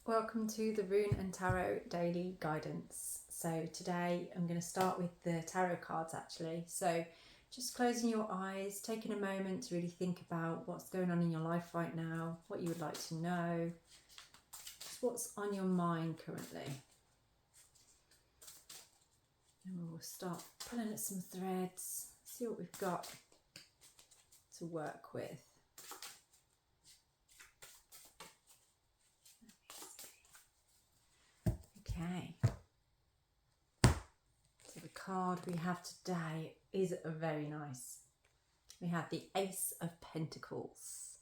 Welcome to the Rune and Tarot Daily Guidance. So today I'm going to start with the tarot cards actually. So just closing your eyes, taking a moment to really think about what's going on in your life right now, what you would like to know, just what's on your mind currently. And we'll start pulling at some threads, see what we've got to work with. Okay, so the card we have today is very nice. We have the Ace of Pentacles.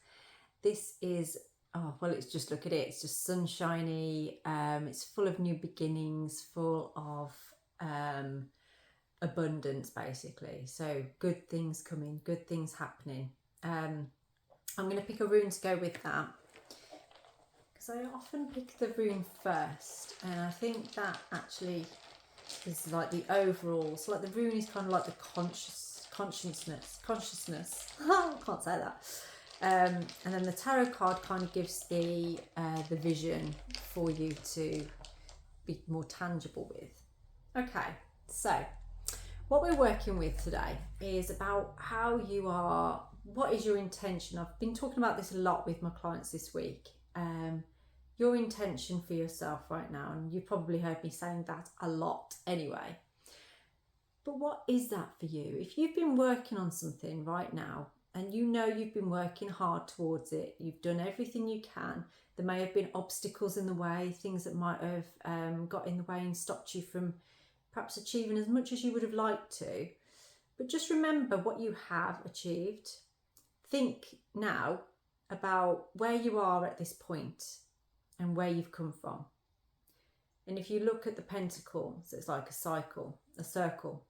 This is, oh, well, it's just, look at it. It's just sunshiny. It's full of new beginnings, full of abundance, basically. So good things coming, good things happening. I'm going to pick a rune to go with that, because I often pick the rune first, and I think that actually is like the overall. So like the rune is kind of like the consciousness. I can't say that. And then the tarot card kind of gives the vision for you to be more tangible with. Okay, so what we're working with today is about how you are, what is your intention. I've been talking about this a lot with my clients this week. Your intention for yourself right now, and you've probably heard me saying that a lot anyway. But what is that for you? If you've been working on something right now, and you know you've been working hard towards it, you've done everything you can, there may have been obstacles in the way, things that might have got in the way and stopped you from perhaps achieving as much as you would have liked to. But just remember what you have achieved. Think now about where you are at this point and where you've come from. And if you look at the pentacles, it's like a cycle, a circle.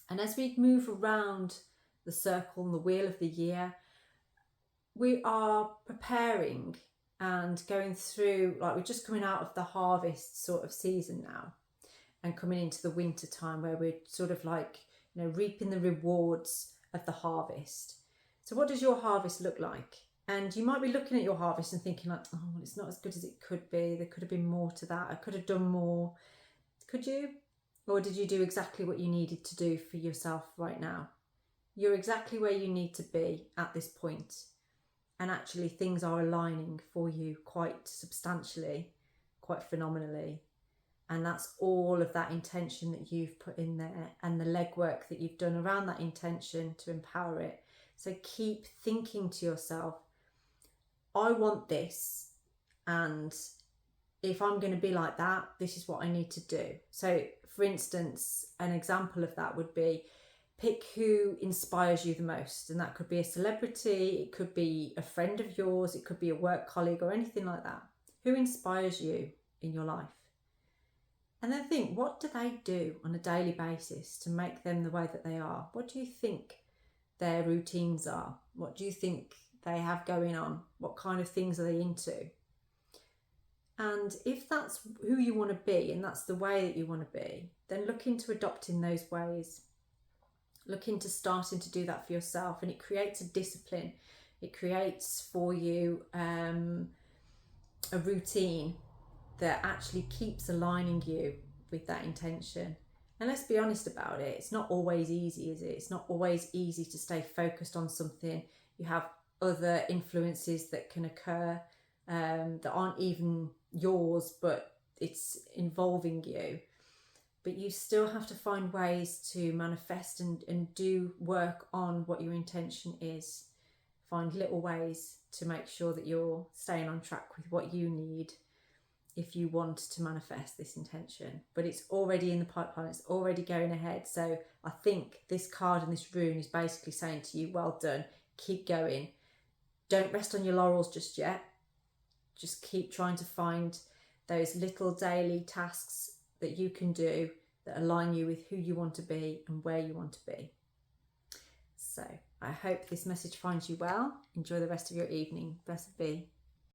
And as we move around the circle and the wheel of the year, we are preparing and going through, like we're just coming out of the harvest sort of season now and coming into the winter time where we're sort of like, you know, reaping the rewards of the harvest. So what does your harvest look like? And you might be looking at your harvest and thinking like, oh, well, it's not as good as it could be. There could have been more to that. I could have done more. Could you? Or did you do exactly what you needed to do for yourself right now? You're exactly where you need to be at this point. And actually things are aligning for you quite substantially, quite phenomenally. And that's all of that intention that you've put in there and the legwork that you've done around that intention to empower it. So keep thinking to yourself, I want this, and if I'm going to be like that, this is what I need to do. So for instance, an example of that would be pick who inspires you the most. And that could be a celebrity, it could be a friend of yours, it could be a work colleague or anything like that. Who inspires you in your life? And then think, what do they do on a daily basis to make them the way that they are? What do you think their routines are? What do you think they have going on? What kind of things are they into? And if that's who you want to be and that's the way that you want to be, then look into adopting those ways. Look into starting to do that for yourself, and it creates a discipline. It creates for you a routine that actually keeps aligning you with that intention. And let's be honest about it, it's not always easy, is it? It's not always easy to stay focused on something. You have other influences that can occur that aren't even yours, but it's involving you. But you still have to find ways to manifest and do work on what your intention is. Find little ways to make sure that you're staying on track with what you need if you want to manifest this intention. But it's already in the pipeline, it's already going ahead. So I think this card and this rune is basically saying to you, well done, keep going. Don't rest on your laurels just yet. Just keep trying to find those little daily tasks that you can do that align you with who you want to be and where you want to be. So I hope this message finds you well. Enjoy the rest of your evening. Blessed be.